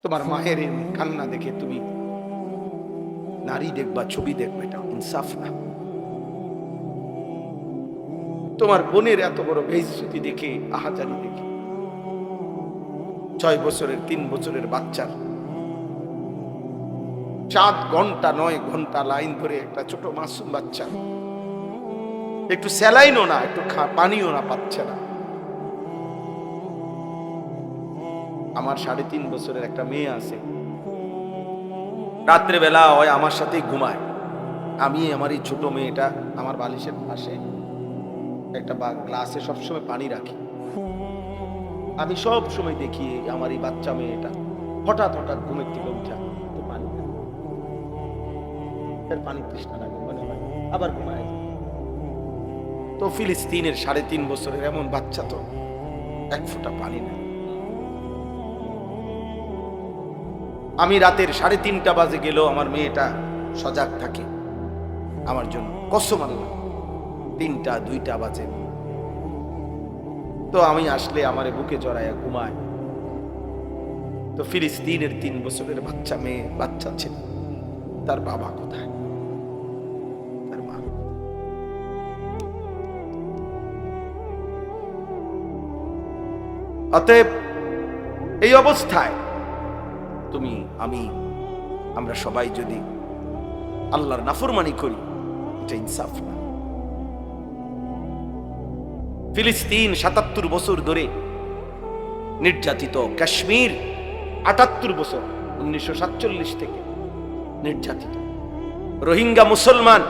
তোমার মায়ের এই কান্না দেখে তুমি নারী দেখবা, ছবি দেখবে, এটা ইনসাফ না। তোমার বোনের এত বড় বেইজ্জতি দেখে, আহাজারি দেখে, 6 বছরের 3 বছরের বাচ্চার 7 ঘন্টা 9 ঘন্টা লাইন ধরে একটা ছোট মাসুম বাচ্চা একটু স্যালাইনও না, একটু পানিও না পাচ্ছে না। আমার 3.5 বছরের একটা মেয়ে আছে, রাত্রে বেলা হয় আমার সাথেই ঘুমায়। আমি আমার এই ছোট মেয়েটা আমার বালিশের পাশে একটা গ্লাসে সবসময় পানি রাখি। আমি সব সময় দেখি আমার এই বাচ্চা মেয়েটা হঠাৎ হঠাৎ ঘুমের থেকে উঠা একটু পানি খায়, পানি তৃষ্ণা লাগে মনে হয়, আবার ঘুমায়। তো ফিলিস্তিনের 3.5 বছরের এমন বাচ্চা, তো এক ফোঁটা পানি নেই। আমি রাতের 3:30 বাজে গেলেও আমার মেয়েটা সজাগ থাকে আমার জন্য, কসম আল্লাহ। 3টা 2টা বাজে তো আমি আসলে আমারে বুকে জড়াইয়া ঘুমায়। তো ফিলিস্তিনের 3 বছরের বাচ্চা মেয়ে, বাচ্চা ছেলে, তার বাবা কোথায়? তার মা। অতএব এই অবস্থায় তুমি, আমি, আমরা সবাই যদি আল্লাহর নাফরমানি করি, এটা ইনসাফ না। ফিলিস্তিন 77 বছর ধরে নির্যাতিত, কাশ্মীর 78 বছর 1947 থেকে নির্যাতিত, রোহিঙ্গা মুসলমান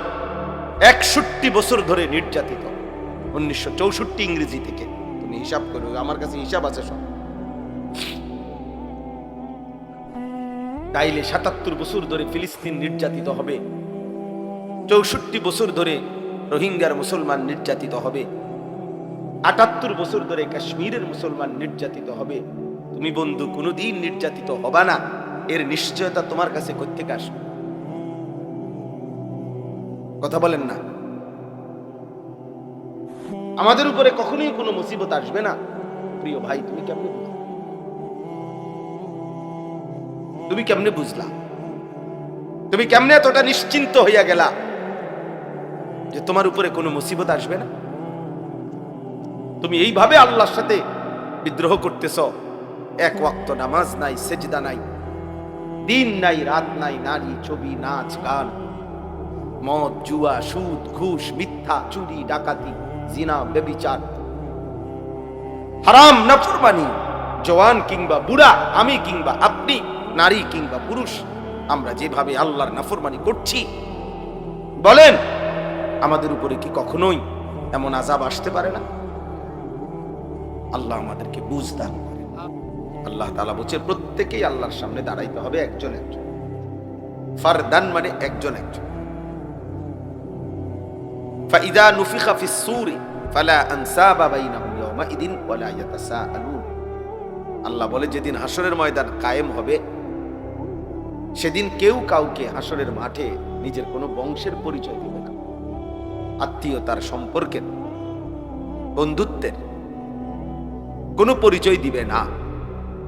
61 বছর ধরে নির্যাতিত 1964 ইংরেজি থেকে। তুমি হিসাব করো, আমার কাছে হিসাব আছে সব। তাইলে 77 বছর ধরে ফিলিস্তিন নির্যাতিত হবে, 64 বছর ধরে রোহিঙ্গার মুসলমান নির্যাতিত হবে, 78 বছর ধরে কাশ্মীরের মুসলমান নির্যাতিত হবে। তুমি বন্ধু কোনোদিন নির্যাতিত হবা না, এর নিশ্চয়তা তোমার কাছে কোত্থেকে আসবে? কথা বলেন না। আমাদের উপরে কখনোই কোনো মুসিবত আসবে না। প্রিয় ভাই, তুমি কেমনে বুঝলা? তুমি কেমনে বুঝলা? তুমি কেমনে এতটা নিশ্চিন্ত হইয়া গেলা যে তোমার উপরে কোনো মুসিবত আসবে না? তুমি এইভাবে আল্লাহর সাথে বিদ্রোহ করতেছ। এক ওয়াক্ত নামাজ নাই, সেজদা নাই, দিন নাই, রাত নাই, নারী, ছবি, নাচ, গান, মদ, জুয়া, সুদ, ঘুষ, মিথ্যা, চুরি, ডাকাতি, জিনা, ব্যভিচার, হারাম, নাফরমানি, জওয়ান কিংবা বুড়া, আমি কিংবা আপনি, নারী কিংবা পুরুষ, আমরা যেভাবে আল্লাহর নাফরমানি করছি, বলেন আমাদের উপরে কি কখনোই এমন আযাব আসতে পারে না? আল্লাহ আমাদেরকে বুঝ দান করে। আল্লাহ তাআলা বলেন প্রত্যেকেই আল্লাহর সামনে দাঁড়াইতে হবে একজন একজন, ফারদান মানে একজন একজন। ফাইদা নুফিখা ফিস সূরি ফালা আনসাবা বাইনাহুম ইয়াওমাইদিন ওয়ালা ইয়াতাসাআলুন। আল্লাহ বলে যেদিন হাসরের ময়দান কায়েম হবে, সেদিন কেউ কাউকে হাসরের মাঠে নিজের কোনো বংশের পরিচয় দিবে না, আত্মীয়তার, সম্পর্কের, বন্ধুত্বের কোনো পরিচয় দিবে না।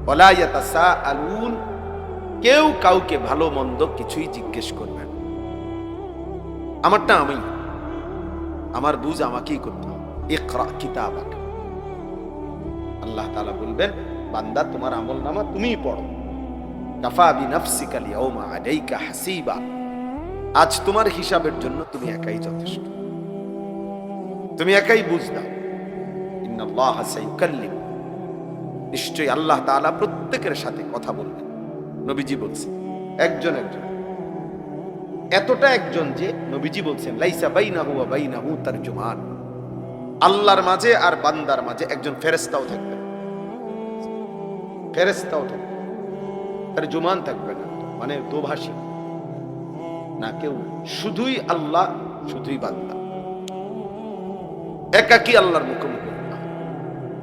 ওয়ালা ইয়াতাসাআলুন, কেউ কাউকে ভালো মন্দ কিছুই জিজ্ঞেস করবে না। আমারটা আমি, আমার বুঝ আমাকেই করতে হবে। ইকরা কিতাবাক, আল্লাহ তাআলা বলবেন বান্দা তোমার আমলনামা তুমিই পড়ো। কাফা বিনাফসিকা আল-ইয়াওমা আলাইকা হাসিবা, আজ তোমার হিসাবের জন্য তুমি একাই যথেষ্ট, তুমি একাই বুঝ দাও। ইন্নাল্লাহা সাইয়ুকাল্লিম, নিশ্চয়ই আল্লাহ তাআলা প্রত্যেকের সাথে কথা বলবেন। নবীজি বলছেন একজন একজন, এতটা একজন যে নবীজি বলছেন লাইসা বাইনাহু ওয়া বাইনাহু তারজুমান, আল্লাহর মাঝে আর বান্দার মাঝে একজন ফেরেশতাও থাকবে, ফেরেশতাও থাকবে, তারজুমান থাকবে না, মানে দোভাষী না কেউ, শুধুই আল্লাহ, শুধুই বান্দা, একাকী আল্লাহর মুখোমুখি।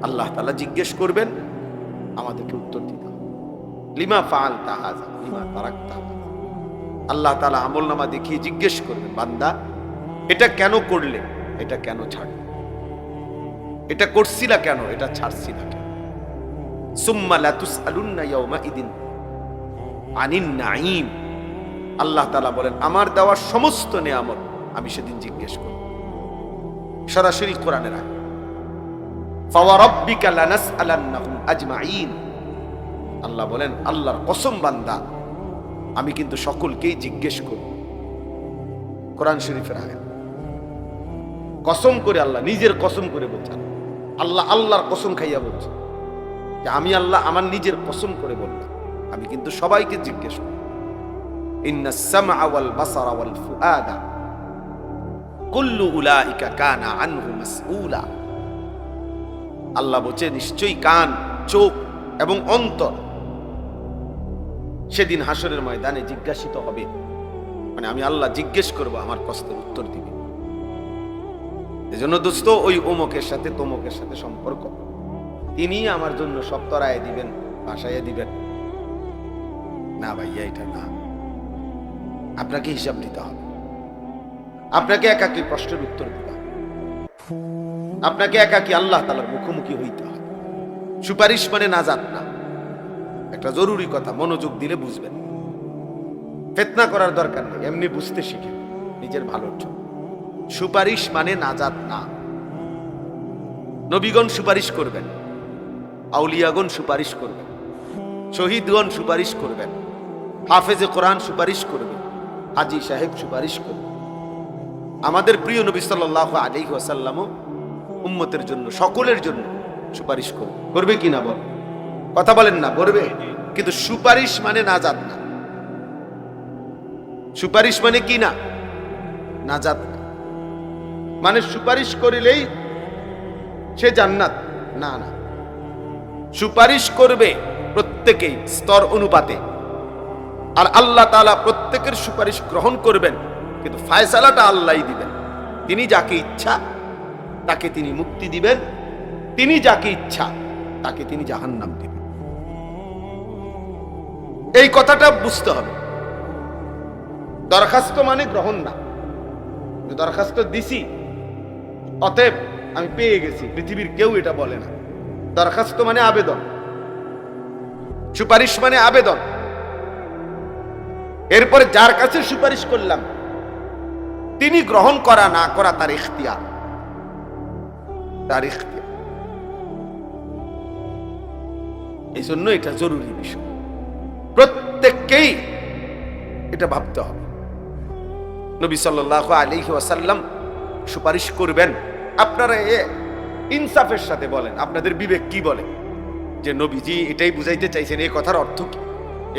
আল্লাহ তাআলা জিজ্ঞেস করবেন, আমাদেরকে উত্তর দিতে হবে। লিমা ফাআলতা হাযা লিমা তারাকতা, আল্লাহ তাআলা আমলনামা দেখিয়ে জিজ্ঞেস করবেন, বান্দা এটা কেন করলে, এটা কেন ছাড়লে, এটা করছিলা কেন, এটা ছাড়ছিলা কেন? সুম্মা লা তুসআলুন্না ইয়াওমাইদিন আনিন নাঈম, আল্লাহ তাআলা বলেন আমার দেওয়া সমস্ত নিয়ামত আমি সেদিন জিজ্ঞেস করব। সরাসরি কোরআনের আয়াত, ফাওয়ারাব্বিকা লানাসআলান্নাহুম আজমাইন। আল্লাহ বলেন আল্লাহর কসম বান্দা, আমি কিন্তু সকলকেই জিজ্ঞেস করব। কোরআন শরীফের আয়াত, কসম করে আল্লাহ নিজের কসম করে বলছেন, আল্লাহ আল্লাহর কসম খাইয়া বলছে যে আমি আল্লাহ আমার নিজের কসম করে বললাম আমি কিন্তু সবাইকে জিজ্ঞেস করব। ইন্নাস সামআ ওয়াল বাসারা ওয়াল ফুআদা কুল্লু উলাইকা কানা আনহু মাসউলা। আল্লাহ বলছে নিশ্চয়ই কান, চোখ এবং অন্তর সেদিন হাসরের ময়দানে জিজ্ঞাসিত হবে, মানে আমি আল্লাহ জিজ্ঞেস করব, আমার প্রশ্নের উত্তর দিবে। এজন্য দোস্ত, ওই অমুকের সাথে তমুকের সাথে সম্পর্ক, তিনি আমার জন্য সব তরায় দিবেন, ভাসাইয়া দিবেন না ভাইয়া, এটা না। আপনাকে হিসাব দিতে হবে, আপনাকে একাকী প্রশ্নের উত্তর দিতে হবে, আপনাকে একাকী আল্লাহ তাআলার মুখোমুখি হইতে হবে। সুপারিশ মানে নাজাত না, একটা জরুরি কথা, মনোযোগ দিলে বুঝবেন। ফিতনা করার দরকার নেই, এমনি বুঝতে শিখে নিজের ভালোর জন্য। সুপারিশ মানে নাজাত না। নবীগণ সুপারিশ করবেন, আউলিয়াগণ সুপারিশ করবেন, শহীদগণ সুপারিশ করবেন, হাফেজে কোরআন সুপারিশ করবে, হাজী সাহেব সুপারিশ করবে। আমাদের প্রিয় নবী সাল্লাল্লাহু আলাইহি ওয়াসাল্লামও উম্মতের জন্য, সকলের জন্য সুপারিশ করবে। করবে কি না বল, কথা বলেন না, করবে। কিন্তু সুপারিশ মানে নাজাত না। সুপারিশ মানে কি না, নাজাত না। মানে সুপারিশ করিলেই সে জান্নাত, না না। সুপারিশ করবে প্রত্যেকেই স্তর অনুপাতে, আর আল্লাহ তাআলা প্রত্যেকের সুপারিশ গ্রহণ করবেন, কিন্তু ফয়সালাটা আল্লাহই দিবেন। তিনি যাকে ইচ্ছা তাকে তিনি মুক্তি দিবেন, তিনি যাকে ইচ্ছা তাকে তিনি জাহান্নাম দিবেন। এই কথাটা বুঝতে হবে। দরখাস্ত মানে গ্রহণ না। দরখাস্ত দিছি অতএব আমি পেয়ে গেছি, পৃথিবীর কেউ এটা বলে না। দরখাস্ত মানে আবেদন, সুপারিশ মানে আবেদন। এরপরে যার কাছে সুপারিশ করলাম তিনি গ্রহণ করা না করা তার ইখতিয়ার, তার ইখতিয়ার। এই জন্য এটা জরুরি বিষয়, প্রত্যেককেই এটা ভাবতে হবে। নবী সাল্লাল্লাহু আলাইহি ওয়াসাল্লাম সুপারিশ করবেন। আপনারা ইনসাফের সাথে বলেন, আপনাদের বিবেক কি বলে যে নবীজি এটাই বুঝাইতে চাইছেন? এই কথার অর্থ কি?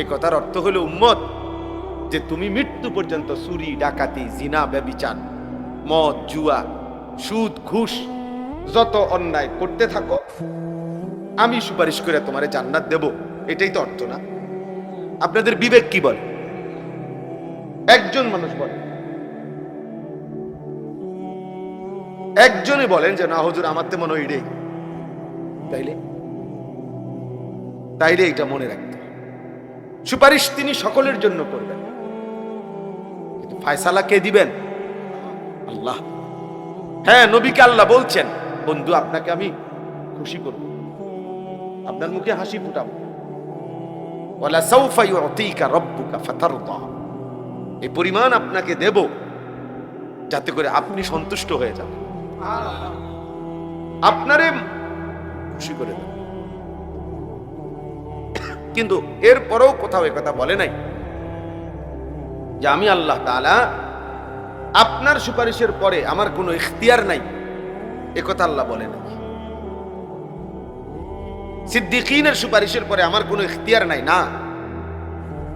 এই কথার অর্থ হলো উম্মত, যে তুমি মৃত্যু পর্যন্ত চুরি, ডাকাতি, জিনা, ব্যভিচার, মদ, জুয়া, সুদ, ঘুষ, যত অন্যায় করতে থাকো, আমি সুপারিশ করে তোমারে জান্নাত দেব। এটাই তো অর্থ না? আপনাদের বিবেক কি বলে? একজন মানুষ বলে, একজনে বলেন যে না হুজুর আমার তো মনে হয় এটাই। তাইলে তাইলে এটা মনে রাখতে, সুপারিশ তিনি সকলের জন্য করবেন, কিন্তু ফয়সালা কে দিবেন? আল্লাহ। হ্যাঁ, নবীকে আল্লাহ বলছেন, বন্ধু আপনাকে আমি খুশি করব, আপনার মুখে হাসি ফুটাবো। ওয়ালা সাউফা ইউতিকা রাব্বুকা ফাতারদা, এই পরিমাণ আপনাকে দেব যাতে করে আপনি সন্তুষ্ট হয়ে যান, আপনারে খুশি করে দেব। কিন্তু এরপরেও কোথাও এ কথা বলে নাই যে আমি আল্লাহ তাআলা আপনার সুপারিশের পরে আমার কোনো ইখতিয়ার নাই, এ কথা আল্লাহ বলে নাই। সিদ্দিকীনের সুপারিশের পরে আমার কোনো ইখতিয়ার নাই, না।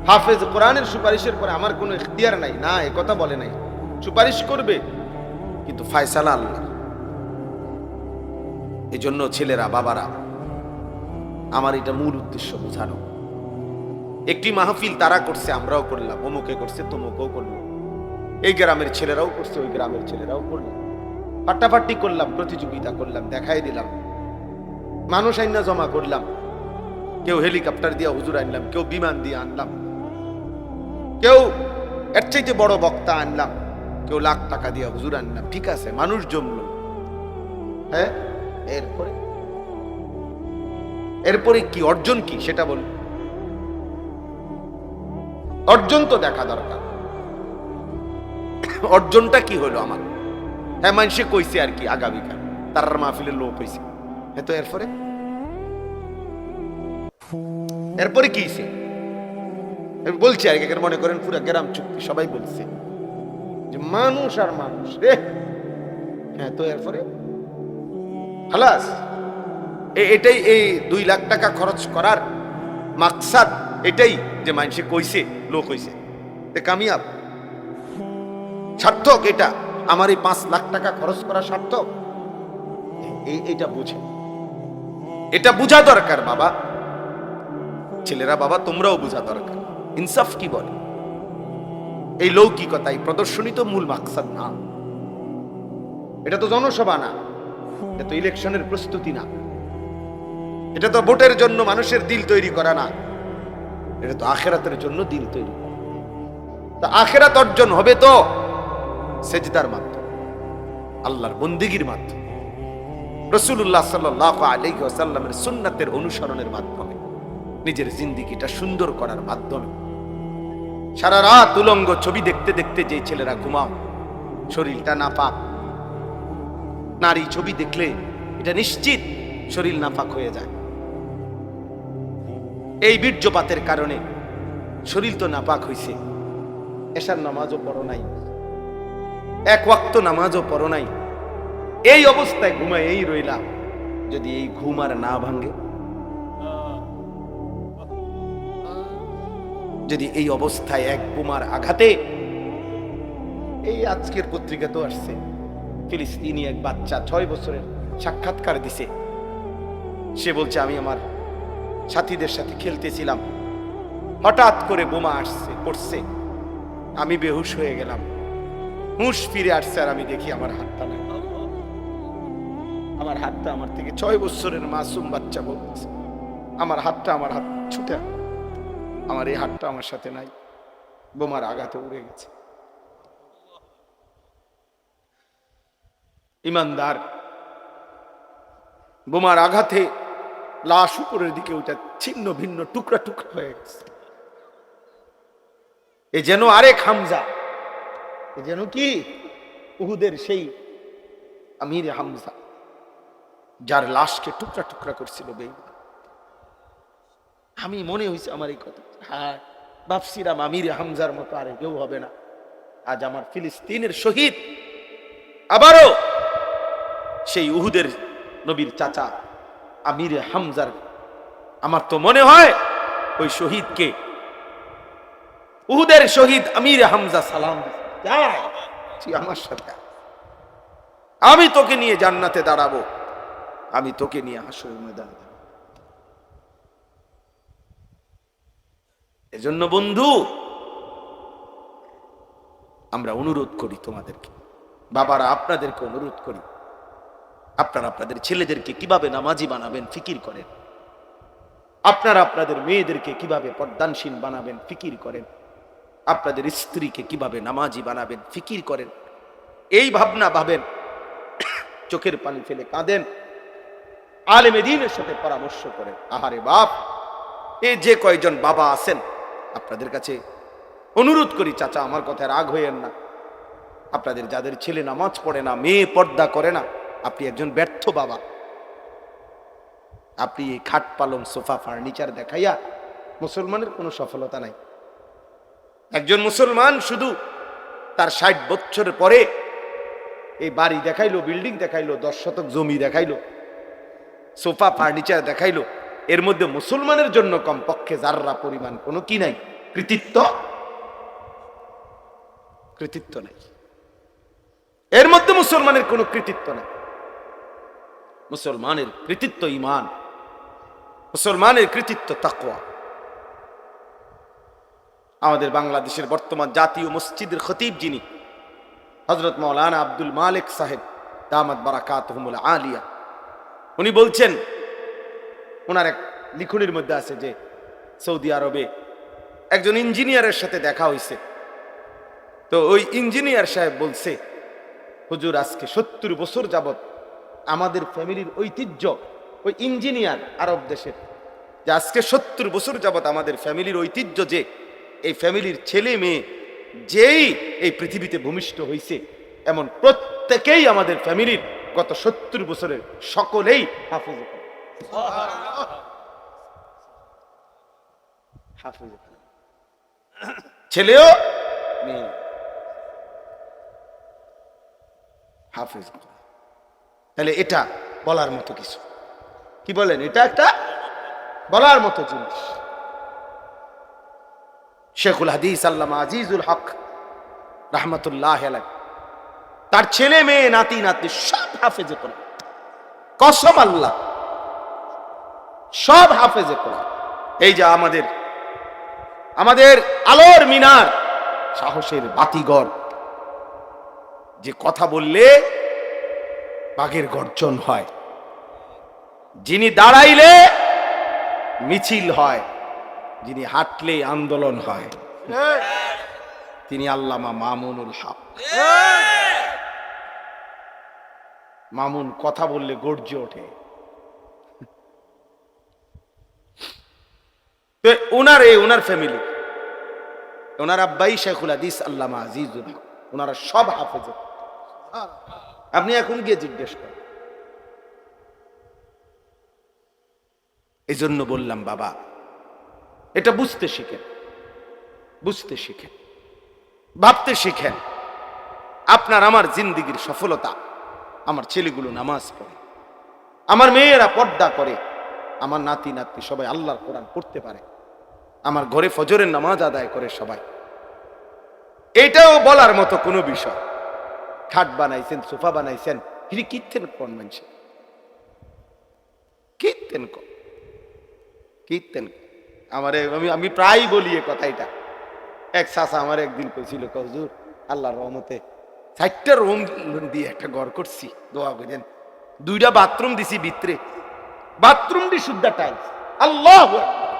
হাফেজ কোরআনের সুপারিশের পরে আমার কোনো ইখতিয়ার নাই, না, এ কথা বলে নাই। সুপারিশ করবে কিন্তু ফয়সালা আল্লাহ। এই জন্য ছেলেরা, বাবারা, আমার এটা মূল উদ্দেশ্য বোঝানো। একটি মাহফিল তারা করছে, আমরাও করলাম, অমুকে করছে, তমুকেও করলো, এই গ্রামের ছেলেরাও করছে, ওই গ্রামের ছেলেরাও করলো, পাট্টাপাট্টি করলাম, প্রতিযোগিতা করলাম, দেখাই দিলাম, মানুষ আইনা জমা করলাম, কেউ হেলিকপ্টার দিয়ে হুজুর আনলাম, কেউ বিমান দিয়ে আনলাম, কেউ এর চাইতে বড় বক্তা আনলাম, কেউ লাখ টাকা দিয়ে হুজুর আনলাম। ঠিক আছে, মানুষ জমলো, হ্যাঁ, এরপরে কি অর্জন কি সেটা বল। অর্জন তো দেখা দরকার। অর্জনটা কি হলো আমার? হ্যাঁ, মানুষে কইছে আর কি আগামীকাল তার মাহফিলের লোক হয়েছে, হ্যাঁ, তো এরপরে কি হয়েছে? আমি বলছি আর কি, মনে করেন পুরো গ্রাম চুক্তি সবাই বলছে যে মানুষ আর মানুষ রে, হ্যাঁ, তো এরপরে খালাস। এটাই এই 2 লাখ টাকা খরচ করার মাকসাদ, এটাই যে মানুষে কইছে লোক হইছে, কামিয়াব সার্থক। এটা আমার এই 5 লাখ টাকা খরচ করা সার্থক, এটা বুঝে, এটা বুঝা দরকার বাবা, ছেলেরা বাবা তোমরাও বুঝা দরকার। ইনসাফ কি বলে? এই লৌকিকতা, এই প্রদর্শনী তো মূল মাকসাদ না, এটা তো জনসভা না, এটা তো ইলেকশনের প্রস্তুতি না, এটা তো ভোটের জন্য মানুষের দিল তৈরি করা না, এটা তো আখেরাতের জন্য দিল তৈরি করা। তা আখেরাত অর্জন হবে তো সেজদার মাধ্যমে, আল্লাহর বন্দেগীর মাধ্যমে, রাসূলুল্লাহ সাল্লাল্লাহু আলাইহি ওয়াসাল্লামের সুন্নাতের অনুসরণের মাধ্যমে, নিজের জিন্দেগিটা সুন্দর করার মাধ্যমে। সারা রাত উলঙ্গ ছবি দেখতে দেখতে যে ছেলেরা ঘুমাও, শরীরটা নাপাক, নারী ছবি দেখলে এটা নিশ্চিত শরীর নাপাক হয়ে যায়। এই বীর্যপাতের কারণে শরীর তো নাপাক হইছে, এশার নামাজও পড়ো নাই, 1 ওয়াক্ত নামাজও পড়ো নাই, এই অবস্থায় ঘুমায় এই রইলা, যদি এই ঘুম আর না ভাঙে, যদি এই অবস্থায় এক বোমার আঘাতে, এই আজকের পত্রিকা তো আসছে, ফিলিস্তিনি এক বাচ্চা 6 বছরের সাক্ষাৎকার দিছে, সে বলছে আমি আমার সাথীদের সাথে খেলতেছিলাম, হঠাৎ করে বোমা আসছে, পড়ছে, আমি বেহুশ হয়ে গেলাম, হুঁশ ফিরে আসছে, আর আমি দেখি আমার হাতটা নাই, আমার হাতটা, আমার থেকে 6 বছরের মাসুম বাচ্চা বলছে আমার হাতটা, আমার হাত ছুটে, আমার এই হাতটা আমার সাথে নাই, বোমার আঘাতে উড়ে গেছে। ইমানদার, বোমার আঘাতে লাশ উপরের দিকে ওটা ছিন্ন ভিন্ন টুকরা টুকরা হয়ে গেছে। এ যেন আরেক হামজা, এ যেন কি উহুদের সেই আমির হামজা, যার লাশকে টুকরা টুকরা করছিল বেঈমান। আমি মনে হয়েছে আমার এই কথা, হ্যাঁ, ভাবছিলাম আমির হামজার মতো আর কেউ হবে না। আজ আমার ফিলিস্তিনের শহীদ, আবারও সেই উহুদের নবীর চাচা আমির হামজার, আমার তো মনে হয় ওই শহীদকে, উহুদের শহীদ আমির হামজা সালাম দিচ্ছে, আমার সাথে আমি তোকে নিয়ে জান্নাতে দাঁড়াবো, আমি তোকে নিয়ে হাসরের ময়দানে দাঁড়াবো। এজন্য বন্ধু, আমরা অনুরোধ করি তোমাদেরকে, বাবারা আপনাদেরকে অনুরোধ করি, আপনারা আপনাদের ছেলেদেরকে কিভাবে নামাজি বানাবেন ফিকির করেন, আপনারা আপনাদের মেয়েদেরকে কিভাবে পর্দানশীল বানাবেন ফিকির করেন, আপনাদের স্ত্রীকে কিভাবে নামাজি বানাবেন ফিকির করেন। এই ভাবনা ভাবেন, চোখের পানি ফেলে কাঁদেন, আলেমে দ্বীনের সাথে পরামর্শ করেন। আহারে বাপ, এই যে কয়জন বাবা আছেন, আপনাদের কাছে অনুরোধ করি, চাচা আমার কথায় রাগ হইয়েন না, আপনাদের যাদের ছেলে নামাজ পড়ে না, মেয়ে পর্দা করে না, আপনি একজন ব্যর্থ বাবা। আপনি এই খাট পালং সোফা ফার্নিচার দেখাইয়া মুসলমানের কোনো সফলতা নাই। একজন মুসলমান শুধু তার 60 বছরের পরে এই বাড়ি দেখাইলো, বিল্ডিং দেখাইলো, 10 শতক জমি দেখাইলো, সোফা ফার্নিচার দেখাইলো, এর মধ্যে মুসলমানের জন্য কমপক্ষে যাররা পরিমাণ কোনো কি নাই, কৃতিত্ব নাই, এর মধ্যে মুসলমানের কোনো কৃতিত্ব নাই। মুসলমানের কৃতিত্ব ঈমান, মুসলমানের কৃতিত্ব তাকওয়া। আমাদের বাংলাদেশের বর্তমান জাতীয় মসজিদের খতিব যিনি, হযরত মাওলানা আব্দুল মালিক সাহেব দামাত বারাকাতুহুমুল আলিয়া, উনি বলছেন, ওনার এক লিখনির মধ্যে আছে যে সৌদি আরবে একজন ইঞ্জিনিয়ারের সাথে দেখা হয়েছে, তো ওই ইঞ্জিনিয়ার সাহেব বলছে, হুজুর আজকে 70 বছর যাবত আমাদের ফ্যামিলির ঐতিহ্য, ওই ইঞ্জিনিয়ার আরব দেশের, যে আজকে 70 বছর যাবত আমাদের ফ্যামিলির ঐতিহ্য যে এই ফ্যামিলির ছেলে মেয়ে যেই এই পৃথিবীতে ভূমিষ্ঠ হয়েছে, এমন প্রত্যেকেই আমাদের ফ্যামিলির গত 70 বছরের সকলেই হাফেজ। ছেলেও মেয়ে হাফেজ। তাহলে এটা বলার মতো কিছু, কি বলেন, এটা একটা বলার মতো জিনিস। শেখুল হাদিস আল্লামা আজিজুল হক রাহমাতুল্লাহ আলাইহি, তার ছেলে মেয়ে নাতি নাতনি সব হাফেজে কোরআন, কসম আল্লাহ, সব হাফেজে কোরআন। এই যে আমাদের আলোর মিনার, সাহসের বাতিঘর, যে কথা বললে বাঘের গর্জন হয়, যিনি দাঁড়াইলে মিছিল হয়, যিনি হাঁটলে আন্দোলন হয়, তিনি আল্লামা মামুনুল হক। মামুন কথা বললে গর্জে ওঠে। তো ওনার ফ্যামিলি, ওনার আব্বাই শেখুল হাদিস আল্লামা আজিজুল হক, ওনারা সব হাফেজ। আপনি এখন গিয়ে জিজ্ঞেস করেন। এই জন্য বললাম বাবা, এটা বুঝতে শিখেন, বুঝতে শিখেন, ভাবতে শিখেন। আপনার আমার জিন্দিগির সফলতা, আমার ছেলেগুলো নামাজ পড়ে, আমার মেয়েরা পর্দা করে, আমার নাতি নাতনি সবাই আল্লাহর কোরআন পড়তে পারে, আমার ঘরে ফজরের নামাজ আদায় করে সবাই, এটাও বলার মতো কোনো বিষয়। খাট বানাইছেন, সোফা বানাইছেন, কীর্তেন কোন মানুষ, কীর্তেন আমারে আমি প্রায় বলি এ কথাটা। এক চাচা আমার একদিন কইছিল, হুজুর আল্লাহর রহমতে 4টা রুম দিয়ে একটা ঘর করছি, দোয়া করেন, 2টা বাথরুম দিছি ভিতরে, বাথরুম দি শুদ্ধ টাইলস, আল্লাহু আকবার,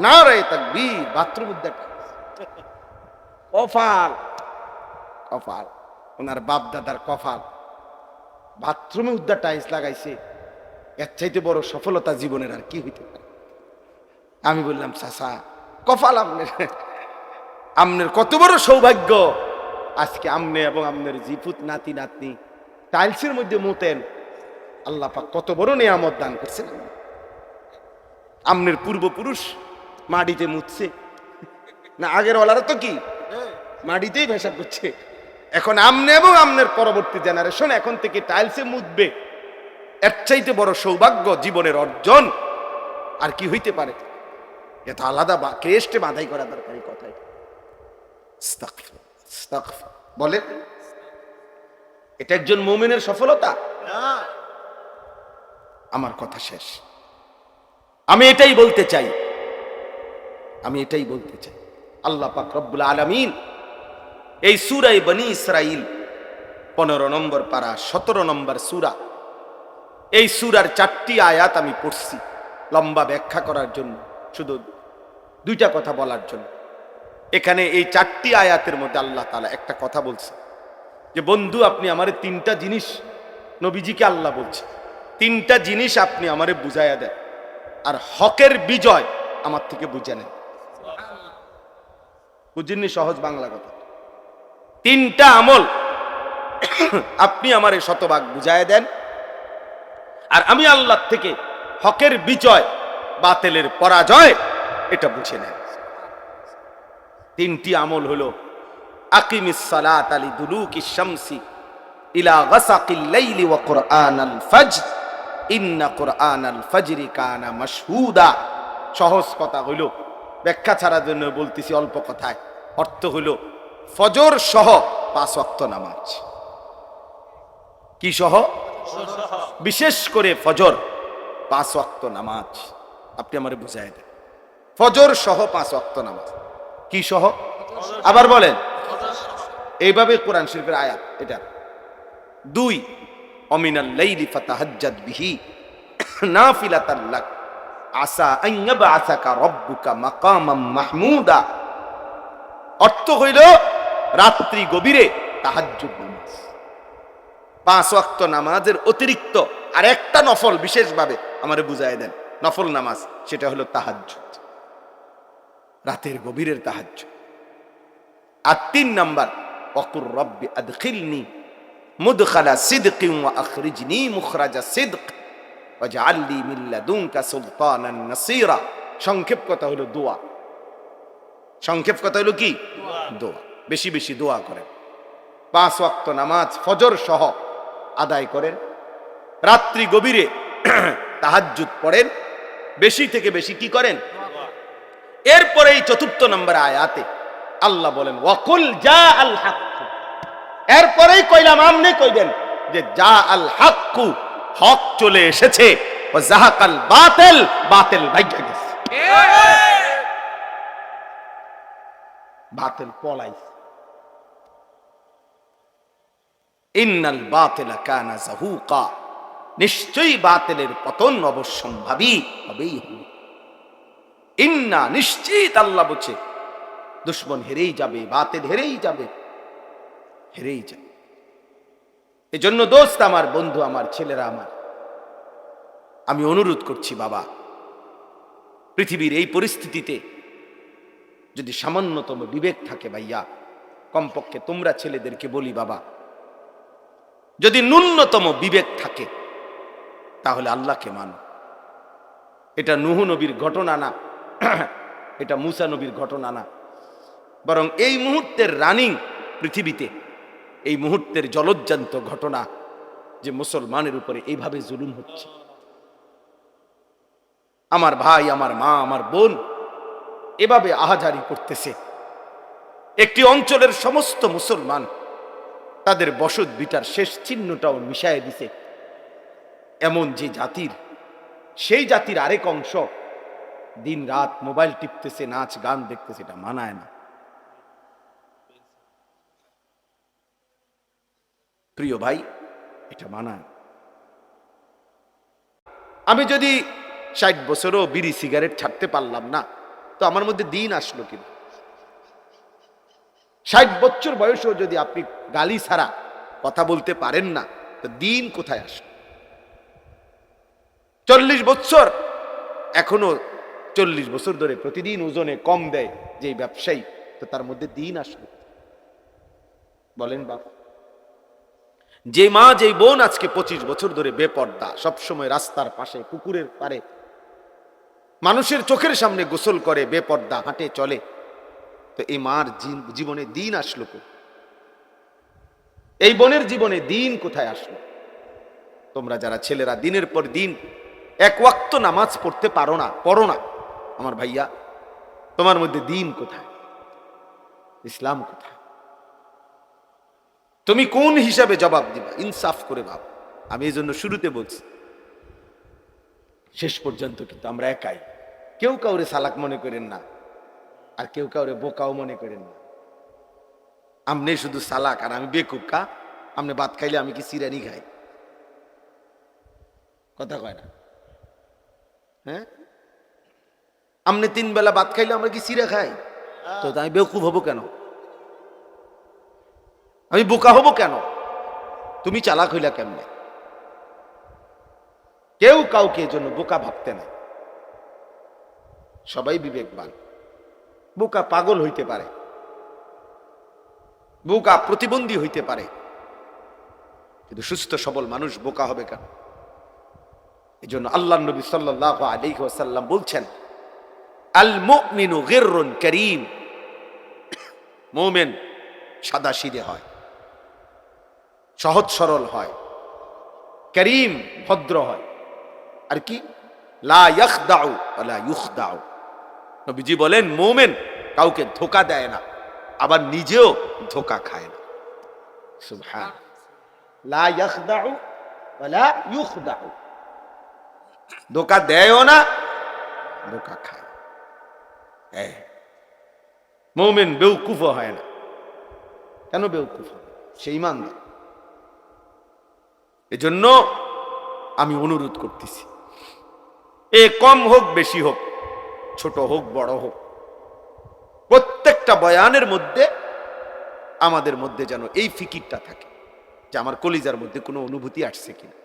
নারে তাকবীর, বাথরুম উদ্দা টাইলস। কপাল কপাল, ওনার বাপ দাদার কপাল, বাথরুমে উদ্দা টাইলস লাগাইছে, এর চাইতে বড় সফলতা জীবনের আর কি হইতে পারে? আমি বললাম, চাচা কপাল আমনের কত বড় সৌভাগ্য, আজকে আমনে এবং আমনের জিপুত নাতি নাতনি টাইলসের মধ্যে মুতেন, আল্লাহ পাক কত বড় নিয়ামত দান করছেন। আমনের পূর্বপুরুষ মাটিতে মুতছে না, আগের ওলারা তো কি মাটিতেই ভেসা করছে, এখন আমনে এবং আমনের পরবর্তী জেনারেশন এখন থেকে টাইলসে মুতবে। এর চাইতে বড় সৌভাগ্য জীবনের অর্জন আর কি হইতে পারে? এটা আলাদা ক্রেস্টে বাধাই করা দরকারি কথা। বলে এটা একজন মুমিনের সফলতা? আমার কথা শেষ। আমি এটাই বলতে চাই, আল্লাহ পাক রব্বুল আলামিন এই সূরা বনী ইসরাইল 15 নম্বর পারা 17 নম্বর সূরা, এই সূরার 4টি আয়াত আমি পড়ছি লম্বা ব্যাখ্যা করার জন্য, শুধু 2টা কথা বলার জন্য। এখানে এই 4টি আয়াতের মধ্যে আল্লাহ তাআলা একটা কথা বলছে যে, বন্ধু আপনি আমারে 3টা জিনিস, নবীজিকে আল্লাহ বলছে, 3টা জিনিস আপনি আমারে বুঝাইয়া দেন, আর হকের বিজয় আমার থেকে বুঝে নেন। বুঝিনি? সহজ বাংলা কথা। 3টা আমল আপনি আমারে শতভাগ বুঝাইয়া দেন, আর আমি আল্লাহ থেকে হকের বিজয়, বাতিলের পরাজয় এটা বুঝে নেন। 3টি আমল হলো, আকিমিস সালাতা লিদুলুকিশ শামসি ইলা গাসাকিল লাইলি ওয়া কুরআনাল ফাজর ইন্না কুরআনাল ফাজরি কানা মাশহুদা। সহজ কথা হইল, ব্যাখ্যা ছাড়ার জন্য বলতেছি অল্প কথায়। অর্থ হইল ফজর সহ 5 ওয়াক্ত নামাজ। কি সহ? বিশেষ করে ফজর 5 ওয়াক্ত নামাজ আপনি আমারে বুঝাই দেন। ফজর সহ 5 ওয়াক্ত নামাজ। কি সহ? আবার বলেন। এইভাবে কোরআন শরীফের আয়াত এটা। 2, অমিনাল লাইলি ফাতাহাজ্জাদ বিহি নাফিলাতান লাক আসা আন ইয়াবআসাকা রাব্বুকা মাকামাম মাহমুদা। অর্থ হইল রাত্রি গভীরে তাহাজ্জুদ নামাজ। 5 ওয়াক্ত নামাজের অতিরিক্ত আর একটা নফল বিশেষভাবে আমারে বুঝাই দেন, নফল নামাজ, সেটা হলো তাহাজ্জুদ। রাতের গভীরের তাহাজ্জুদ। আর 3 নাম্বার ওয়াকুর রব্বি আদখিলনি মুদখালা সিদকিন ওয়া আখরিজনি মুখরাজা সিদক ওয়াজআলনি মিন লাদুনকা সুলতানান নাসীরা। সংক্ষেপ কথা হলো দোয়া। সংক্ষেপ কথা হলো কি? দোয়া। বেশি বেশি দোয়া করেন। 5 ওয়াক্ত নামাজ ফজর সহ আদায় করেন। রাত্রি গভীরে তাহাজ্জুদ পড়েন। বেশি থেকে বেশি কি করেন? এরপরে এই 4 নম্বর আয়াতে আল্লাহ বলেন ওয়াকুল জা আল হক। এরপরেই কইলাম, আমনে কইবেন যে জা আল হক, হক চলে এসেছে, ও জাহাকাল বাতিল, বাতিল ভাইগা গেছে, বাতিল পলাইছে। ইন্নাল বাতিলা কানা যাহুকা, নিশ্চয়ই বাতিলের পতন অবশ্যম্ভাবী হবেই হবে। ইন্না, নিশ্চিত আল্লাহ বলছে দুশ্মন হেরেই যাবে, বাতিল হেরেই যাবে, হেরেই যাবে। এজন্য দোস্ত আমার, বন্ধু আমার, ছেলেরা আমার, আমি অনুরোধ করছি বাবা, পৃথিবীর এই পরিস্থিতিতে যদি সামান্যতম বিবেক থাকে ভাইয়া, কমপক্ষে তোমরা ছেলেদেরকে বলি বাবা, যদি ন্যূনতম বিবেক থাকে তাহলে আল্লাহকে মানো। এটা নূহ নবীর ঘটনা না, এটা মুসা নবীর ঘটনা না, বরং এই মুহূর্তের রানিং পৃথিবীতে এই মুহূর্তের জলজ্জান্ত ঘটনা যে মুসলমানের উপরে এইভাবে জুলুম হচ্ছে। আমার ভাই, আমার মা, আমার বোন এভাবে আহাজারি করতেছে। একটি অঞ্চলের সমস্ত মুসলমান তাদের বসত বিটার শেষ চিহ্নটাও মিশায় দিছে। এমন যে জাতির, সেই জাতির আরেক অংশ দিন রাত মোবাইল টিপতেছে, নাচ গান দেখতেছে, এটা মানায় না। প্রিয় ভাই, এটা মানায়। আমি যদি 60 বছরও বিড়ি সিগারেট ছাড়তে পারলাম না, তো আমার মধ্যে দিন আসলো কিনা? 60 বছর বয়সেও যদি আপনি গালি ছাড়া কথা বলতে পারেন না, তো দিন কোথায় আসলো? 40 বছর, এখনো 40 বছর ধরে প্রতিদিন ওজনে কম দেয় যে ব্যবসায়ী, তো তার মধ্যে দিন আসলো? বলেন বাবা। যে মা, যে বোন আজকে 25 বছর ধরে বেপর্দা, সবসময় রাস্তার পাশে, পুকুরের পারে, মানুষের চোখের সামনে গোসল করে, বেপর্দা হাঁটে চলে, তো এই মার জীবনে দিন আসলো কো? এই বোনের জীবনে দিন কোথায় আসলো? তোমরা যারা ছেলেরা দিনের পর দিন 1 ওয়াক্ত নামাজ পড়তে পারো না, পড়ো না, আমার ভাইয়া, তোমার মধ্যে দিন কোথায়? ইসলাম কোথায়? তুমি কোন হিসাবে জবাব দিবা? ইনসাফ করে ভাব। আমি এই জন্য শুরুতে বলছি, শেষ পর্যন্ত কিন্তু আমরা একাই। কেউ কাউরে সালাক মনে করেন না, আর কেউ কাউরে বোকাও মনে করেন না। আমনে শুধু সালাক আর আমি বেকুকা। আমনে ভাত খাইলে আমি কি সিরানি খাই? কথা কয় না? হ্যাঁ, আমনে 3 বেলা ভাত খাইলে আমরা কি সিরা খাই? তো আমি বেকুব হবো কেন? আমি বোকা হবো কেন? তুমি চালাক হইলা কেমনে? কেউ কাউকে এজন্য বোকা ভাবতে নাই। সবাই বিবেকবান। বোকা পাগল হইতে পারে, বোকা প্রতিবন্ধী হইতে পারে, কিন্তু সুস্থ সবল মানুষ বোকা হবে কেন? এজন্য আল্লাহর নবী সাল্লাল্লাহু আলাইহি ওয়াসাল্লাম বলছেন, আল মুমিনু গিররুন কারীম। মুমিন সাদাসিধে হয়, সহজ সরল হয়, করিম ভদ্র হয়, আর কি লা ইয়াখদাউ ওয়ালা ইউখদাউ। নবীজি বলেন মুমিন কাউকে ধোঁকা দেয় না, আবার নিজেও ধোঁকা খায় না। সুবহান, লা ইয়াখদাউ ওয়ালা ইউখদাউ, ধোঁকা দেয়ও না, ধোঁকা খায়। মুমিন বেওকুফ হয় না। কেন বেওকুফ? সে ঈমানদার। এজন্য আমি অনুরোধ করতেছি, এ কম হোক বেশি হোক, ছোট হোক বড় হোক, প্রত্যেকটা বয়ানের মধ্যে আমাদের মধ্যে যেন এই ফিকিরটা থাকে যে আমার কলিজার মধ্যে কোনো অনুভূতি আসছে কিনা।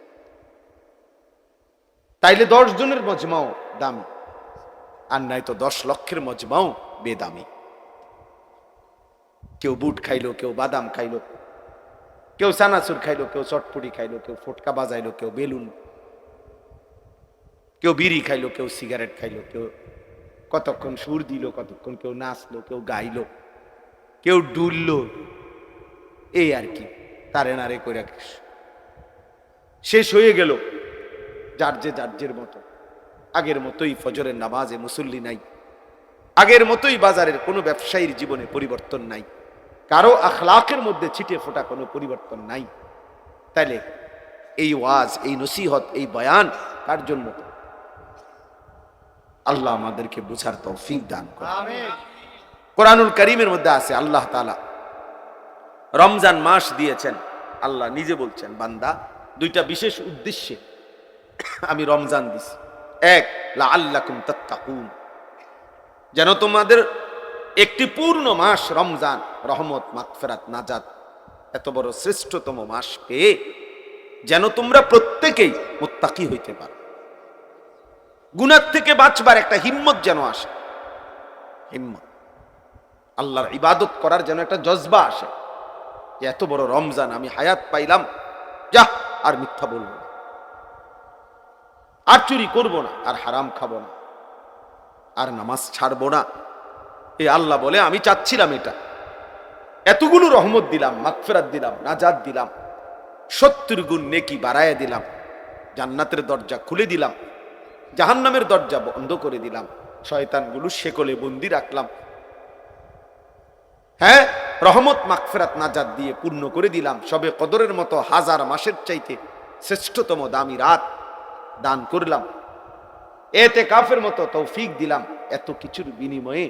তাইলে 10 জনের মজমাও দামি, আর নাই তো 10 লক্ষের মজমাও বেদামি। কেউ বুট খাইলো, কেউ বাদাম খাইলো, কেউ চানাচুর খাইলো, কেউ চটপটি খাইলো, কেউ ফটকা বাজাইলো, কেউ বেলুন, কেউ বিড়ি খাইলো, কেউ সিগারেট খাইলো, কেউ কতক্ষণ সুর দিল, কতক্ষণ কেউ নাচলো, কেউ গাইলো, কেউ ডুললো, এই আর কি তারে নারে করে শেষ হয়ে গেল। যার যে মতো, আগের মতোই ফজরের নামাজে মুসল্লি নাই, আগের মতোই বাজারের কোনো ব্যবসায়ীর জীবনে পরিবর্তন নাই, কারো আখলাকের মধ্যে ছিটে ফোটা কোনো পরিবর্তন নাই। তাইলে এই ওয়াজ, এই নসিহত, এই বয়ান কার জন্য? আল্লাহ আমাদেরকে বুঝার তৌফিক দান করেন। কোরআনুল কারীমের মধ্যে আছে আল্লাহ তাআলা রমজান মাস দিয়েছেন। আল্লাহ নিজে বলছেন, বান্দা দুইটা বিশেষ উদ্দেশ্যে আমি রমজান দিছি। এক, লাআল্লাকুম তাত্তাকুন, যেন তোমাদের একটি পূর্ণ মাস রমজান, রহমত, মাগফিরাত, নাজাত, এত বড় শ্রেষ্ঠতম মাস পেয়ে যেন তোমরা প্রত্যেকেই মুত্তাকি হইতে পারো, গুনাহ থেকে বাঁচবার একটা হিম্মত যেন আসে, হিম্মত, আল্লাহর ইবাদত করার যেন একটা জজবা আসে, যে এত বড় রমজান আমি হায়াত পাইলাম, যা আর মিথ্যা বলবো না, আর চুরি করব না, আর হারাম খাবো না, আর নামাজ ছাড়বো না। এই আল্লাহ বলে আমি চাচ্ছিলাম এটা, এতগুলো রহমত দিলাম, মাগফিরাত দিলাম, নাজাত দিলাম, 70 গুণ নেকি বাড়ায় দিলাম, জান্নাতের দরজা খুলে দিলাম, জাহান্নামের দরজা বন্ধ করে দিলাম, শয়তানগুলো শেকলে বন্দি রাখলাম, হ্যাঁ, রহমত, মাগফিরাত, নাজাত দিয়ে পূর্ণ করে দিলাম, সবে কদরের মতো 1000 মাসের চাইতে শ্রেষ্ঠতম দামি রাত দান করলাম, ইতিকাফের মতো তৌফিক দিলাম। এত কিছুর বিনিময়ে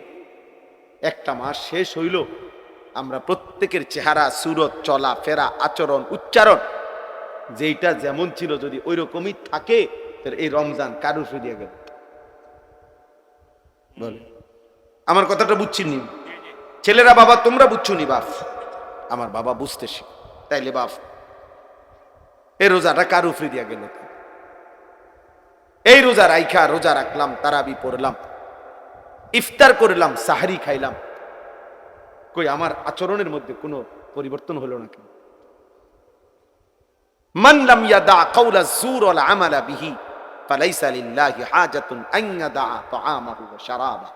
একটা মাস শেষ হইল, আমরা প্রত্যেকের চেহারা, সুরত, চলা ফেরা, আচরণ, উচ্চারণ যেটা যেমন ছিল যদি ওই রকমই থাকে, এই রমজান কারু ফিরিয়ে গেল। বলে আমার কথাটা বুঝছিনি ছেলেরা? বাবা তোমরা বুঝছো নি? বাপ আমার বাবা বুঝতেছি, তাইলে বাপ এই রোজাটা কারু ফিরিয়ে গেল। এই রোজা রাইখা, রোজা রাখলাম, তারাবি পড়লাম, ইফতার করলাম, সাহারি খাইলাম, কই আমার আচরণের মধ্যে কোনো পরিবর্তন হলো না কেন? মান লাম ইয়াদা কাওলা যুর ওয়াল আমালা বিহি ফালাইসা লিল্লাহি হাজাতুন আন ইয়াদা তাআমাহু ওয়া শারাবা।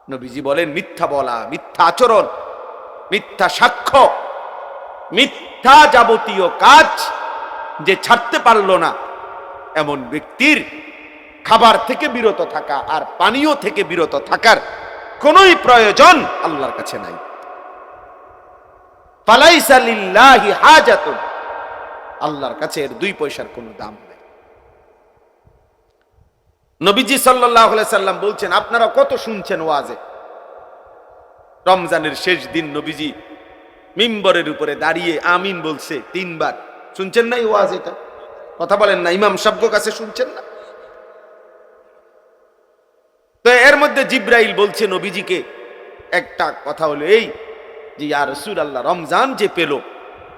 নবীজি বলেন, মিথ্যা বলা, মিথ্যা আচরণ, মিথ্যা সাক্ষ্য, মিথ্যা যাবতীয় কাজ যে ছাড়তে পারলো না, এমন ব্যক্তির খাবার থেকে বিরত থাকা আর পানীয় থেকে বিরত থাকার কোনই প্রয়োজন আল্লাহর কাছে নাই। ফালাইসা লিল্লাহি হাজাতুন, আল্লাহর কাছে এর 2 পয়সার কোনো দাম নাই। নবীজি সাল্লাল্লাহু আলাইহি সাল্লাম বলছেন, আপনারা কত শুনছেন ওয়াজে, রমজানের শেষ দিন নবীজি মিম্বরের উপরে দাঁড়িয়ে আমিন বলছে 3 বার, শুনছেন না এই ওয়াজ? এটা কথা বলেন না, ইমাম সাহেবের কাছে শুনছেন না? তো এর মধ্যে জিব্রাইল বলছে নবীজিকে একটা কথা হলো এই যে, ইয়া রাসূলুল্লাহ, রমজান যে পেল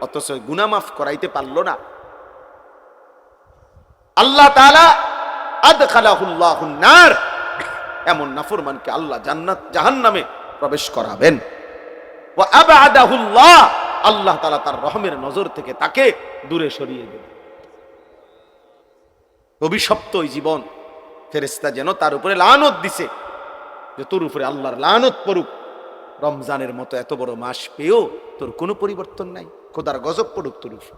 অথচ গুনাহ মাফ করাইতে পারলো না, আল্লাহ তাআলা আদখালাহুল্লাহুন নার, এমন নাফরমানকে আল্লাহ জান্নাত জাহান্নামে প্রবেশ করাবেন। ওয়া আবআদাহুল্লাহ, আল্লাহ তাআলা তার রহমের নজর থেকে তাকে দূরে সরিয়ে দেবেন। অভিশপ্ত ওই জীবন, ফেরেশতা যেন তার উপরে লানত দিছে যে তোর উপরে আল্লাহর লানত পড়ুক, রমজানের মতো এত বড় মাস পেয়েও তোর কোনো পরিবর্তন নাই, খোদার গজব পড়ুক তোর উপর,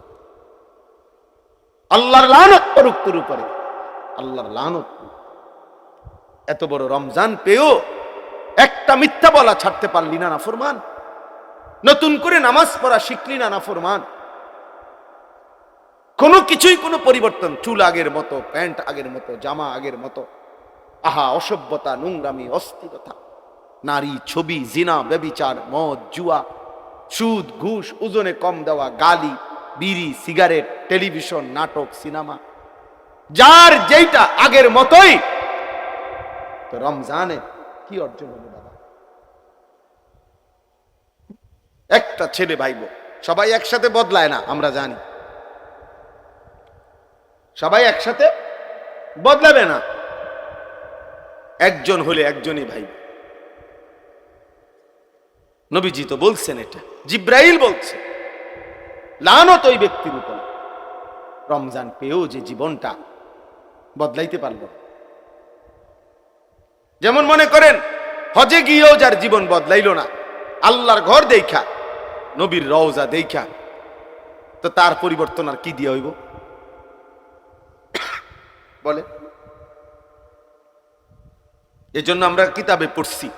আল্লাহর লানত পড়ুক তোর উপরে, আল্লাহর লানত। এত বড় রমজান পেয়েও একটা মিথ্যা বলা ছাড়তে পারলি না নাফরমান, নতুন করে নামাজ পড়া শিখলি না নাফরমান, কোনো কিছুই কোনো পরিবর্তন, চুল আগের মতো, প্যান্ট আগের মতো, জামা আগের মতো, আহা অসভ্যতা, নোংরামি, অস্থিরতা, নারী, ছবি, জিনা, ব্যভিচার, মদ, জুয়া, সুদ, ঘুষ, ওজনে কম দেওয়া, গালি, বিড়ি, সিগারেট, টেলিভিশন, নাটক, সিনেমা, যার যেটা আগের মতোই, তো রমজানে কি অর্জন হলো বাবা? একটা ছেলে ভাইবো, সবাই একসাথে বদলায় না, আমরা জানি, সবাই একসাথে বদলাবে না, একজন হলে একজনই ভাই। নবীজি তো বলছেন, এটা জিব্রাইল বলছে, লানত ওই ব্যক্তির উপর রমজান পেয়েও যে জীবনটা বদলাইতে পারল। যেমন মনে করেন হজে গিয়েও যার জীবন বদলাইল না, আল্লাহর ঘর দেখা, নবীর রওজা দেখা, তো তার পরিবর্তন আর কি দিয়ে হইব বলে? এজন্য আমরা কিতাবে পড়ছি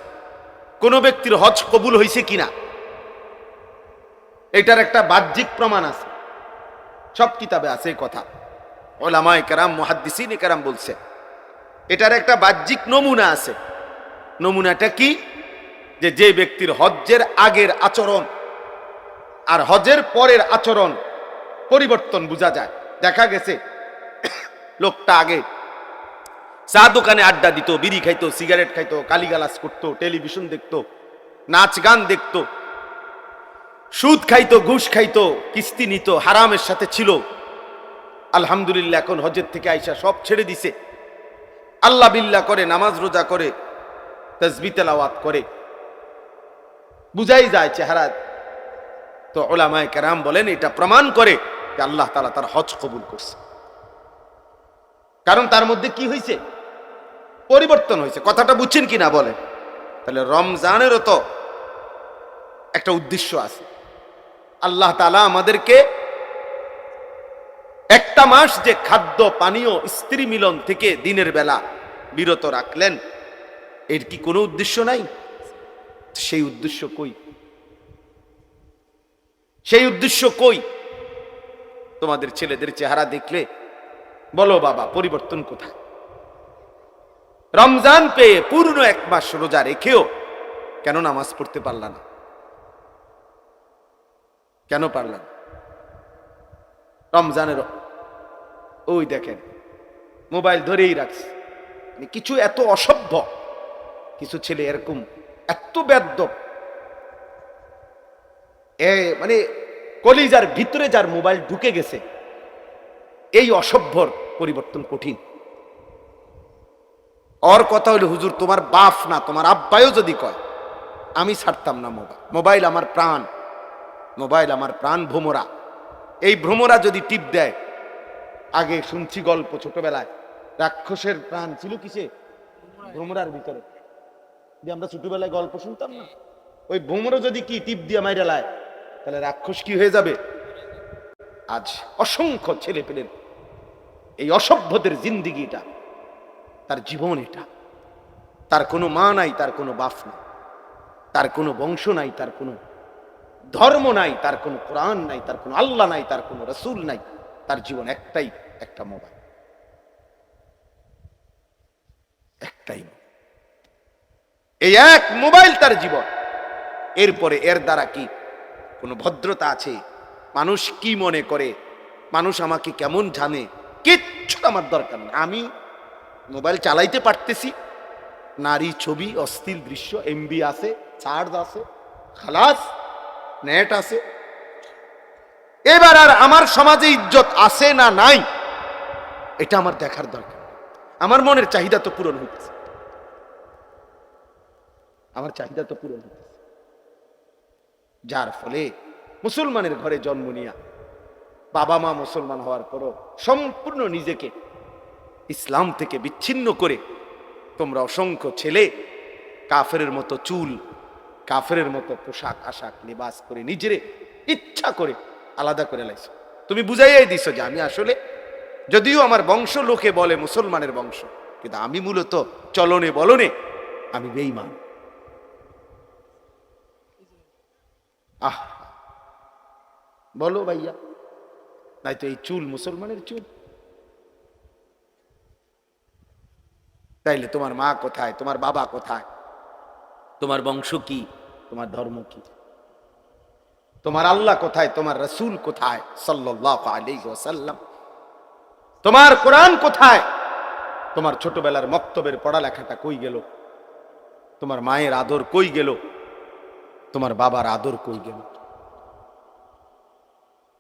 কোন ব্যক্তির হজ কবুল হয়েছে কিনা এটার একটা বাহ্যিক প্রমাণ আছে, সব কিতাবে আছে এই কথা। ওলামায়ে কেরাম, মুহাদ্দিসিনে কেরাম বলছে এটার একটা বাহ্যিক নমুনা আছে। নমুনাটা কি? যে ব্যক্তির হজ্জের আগের আচরণ আর হজের পরের আচরণ পরিবর্তন বোঝা যায়। দেখা গেছে লোকটা আগে চা দোকানে আড্ডা দিত, বিড়ি খাইতো, সিগারেট খাইতো, গালিগালাজ করতো, টেলিভিশন দেখতো, নাচ গান দেখতো, সুদ খাইতো, ঘুষ খাইতো, কিস্তি নিত, হারামের সাথে ছিল। আলহামদুলিল্লাহ এখন হজের থেকে আইসা সব ছেড়ে দিছে, আল্লাহ বিল্লাহ করে, নামাজ রোজা করে, তাসবিহ তেলাওয়াত করে, বুঝাই যায় চেহারা। তো উলামায়ে কেরাম বলেন এটা প্রমাণ করে যে আল্লাহ তাআলা তার হজ কবুল করছে, কারণ তার মধ্যে কি হয়েছে? পরিবর্তন হয়েছে। কথাটা বুঝছেন কিনা বলেন? তাহলে রমজানেরও তো একটা উদ্দেশ্য আছে। আল্লাহ তাআলা আমাদেরকে একটা মাস যে খাদ্য পানীয় স্ত্রী মিলন থেকে দিনের বেলা বিরত রাখলেন, এর কি কোনো উদ্দেশ্য নাই? সেই উদ্দেশ্য কই? সেই উদ্দেশ্য কই? তোমাদের ছেলেদের চেহারা দেখলে বলো বাবা, পরিবর্তন কোথায়? রমজান পেয়ে পূর্ণ এক মাস রোজা রেখেও কেন নামাজ পড়তে পারলা না? কেন পারলা না? রমজানের ওই দেখেন মোবাইল ধরেই রাখছে। কিছু এত অসভ্য কিছু ছেলে এরকম এত বেয়াদব, মানে কলিজার ভিতরে যার মোবাইল ঢুকে গেছে, এই অসভ্যর পরিবর্তন কঠিন। ওর কথা হইল, হুজুর তোমার বাপ না তোমার আব্বাইও যদি কয় আমি ছাড়তাম না মোবাইল। মোবাইল আমার প্রাণ, মোবাইল আমার প্রাণ। ভ্রমরা, এই ভ্রমরা যদি টিপ দেয়, আগে শুনছি গল্প ছোটবেলায়, রাক্ষসের প্রাণ ছিল কিসে? ভ্রমরার ভিতরে। আমরা ছোটবেলায় গল্প শুনতাম না, ওই ভ্রমরা যদি কি টিপ দিয়ে মাইরা লায়, তাহলে রাক্ষস কি হয়ে যাবে? আজ অসংখ্য ছেলে পেলেন এই অসভ্যদের জিন্দিগিটা, তার জীবন এটা। তার কোনো মা নাই, তার কোনো বাপ নাই, তার কোনো বংশ নাই, তার কোনো ধর্ম নাই, তার কোনো কোরআন নাই, তার কোনো আল্লাহ নাই, তার কোনো রাসূল নাই। তার জীবন একটাই, একটা মোবাইল, একটাই। এই এক মোবাইল তার জীবন। এরপরে এর দ্বারা কি কোনো ভদ্রতা আছে? মানুষ কি মনে করে, মানুষ আমাকে কেমন জানে, কিচ্ছু আমার দরকার নেই। আমি মোবাইল চালাইতে পারতেছি, নারী, ছবি, অশ্লীল দৃশ্য, এমবি আছে, চার্জ আছে, খালাস, নেট আছে। এবার আর আমার সমাজে ইজ্জত আছে না নাই, এটা আমার দেখার দরকার। আমার মনের চাহিদা তো পূরণ হইতেছে, আমার চাহিদা তো পূরণ হইতেছে। যার ফলে মুসলমানের ঘরে জন্ম নিয়া, বাবা মা মুসলমান হওয়ার পরও সম্পূর্ণ নিজেকে ইসলাম থেকে বিচ্ছিন্ন করে তোমরা অসংখ্য ছেলে কাফেরের মতো চুল, কাফেরের মতো পোশাক আশাক লিবাস করে নিজেরে ইচ্ছা করে আলাদা করে লাইছো। তুমি বুঝাইয়াই দিছো যে আমি আসলে, যদিও আমার বংশ লোকে বলে মুসলমানের বংশ, কিন্তু আমি মূলত চলনে বলনে আমি বেঈমান। আহ বলো ভাইয়া, নাই তো এই চুল মুসলমানের চুল। তাইলে তোমার মা কোথায়, তোমার বাবা কোথায়, তোমার বংশ কি, তোমার ধর্ম কি, তোমার আল্লাহ কোথায়, তোমার রাসূল কোথায় সাল্লাল্লাহু আলাইহি ওয়াসাল্লাম, তোমার কোরআন কোথায়, তোমার ছোটবেলার মক্তবের পড়ালেখাটা কই গেল, তোমার মায়ের আদর কই গেল, তোমার বাবার আদর কই গেল?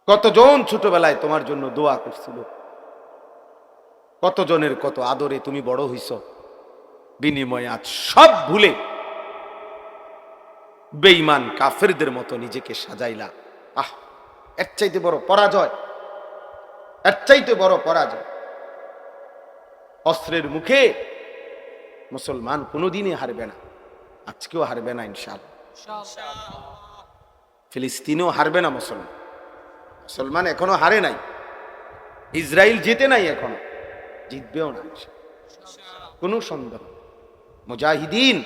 কতজন ছোটবেলায় তোমার জন্য দোয়া করছিল, কতজনের কত আদরে তুমি বড় হইছ, বিনিময়ে আজ সব ভুলে বেঈমান কাফেরদের মতো নিজেকে সাজাইলা। আহ, এর চাইতে বড় পরাজয়, এর চাইতে বড় পরাজয়। অস্ত্রের মুখে মুসলমান কোনোদিনই হারবে না, আজকেও হারবে না ইনশাআল্লাহ। ফিলিস্তিনেও হারবে না মুসলমান। মুসলমান এখনো হারে নাই, ইসরায়েল জিতে নাই, এখনো জিতবেও না কোনো সন্দেহ। মুজাহিদিন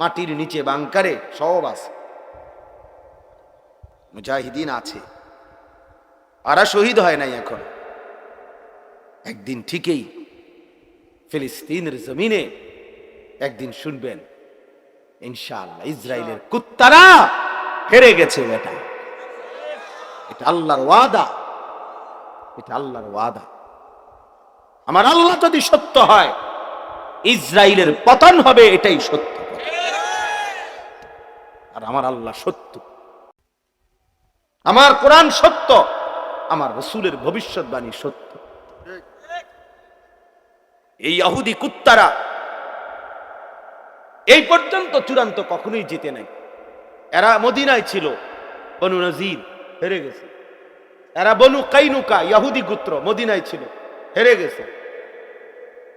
মাটির নিচে বাংকারে সব আছে, মুজাহিদিন আছে, আর শহীদ হয় নাই এখন। একদিন ঠিকই ফিলিস্তিনের জমিনে একদিন শুনবেন ইনশাআল্লাহ ইসরায়েলের কুত্তারা হেরে গেছে। এটা আল্লাহর ওয়াদা, এটা আল্লাহর ওয়াদা। আমার আল্লাহ যদি সত্য হয়, ইসরায়েলের পতন হবে, এটাই সত্য। আর আমার আল্লাহ সত্য, আমার কোরআন সত্য, আমার রাসূলের ভবিষ্যৎবাণী সত্য। এই ইহুদি কুত্তারা এই পর্যন্ত চূড়ান্ত কখনোই জিতে নাই। এরা মদিনায় ছিল, বনু নজির হেরে গেছে। এরা বনু কাইনুকা ইহুদি গোত্র মদিনায় ছিল, হেরে গেছে।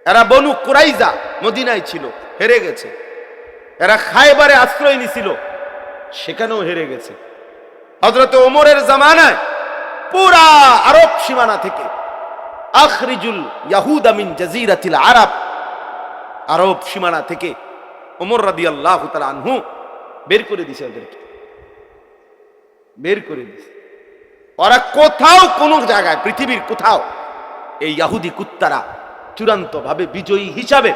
এরা বনু কুরাইজা মদিনায় ছিল, হেরে গেছে। এরা খায়বারে আশ্রয় নিছিল, সেখানেও হেরে গেছে। হযরত ওমরের জামানায় পুরা আরব সীমানা থেকে আখরিজুল ইয়াহুদা মিন জাজিরাতিল আরব, আরব সীমানা থেকে ওমর রাদিয়াল্লাহু তাআলা আনহু বের করে দিয়েছে, ওদেরকে বের করে দিয়েছে। ওরা কোথাও কোন জায়গায় পৃথিবীর কোথাও এই ইহুদি কুত্তারা চূড়ান্ত ভাবে বিজয়ী হিসাবে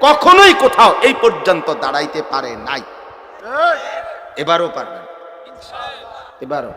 কখনোই কোথাও এই পর্যন্ত দাঁড়াইতে পারে নাই। এবারও পারবেন, এবারও।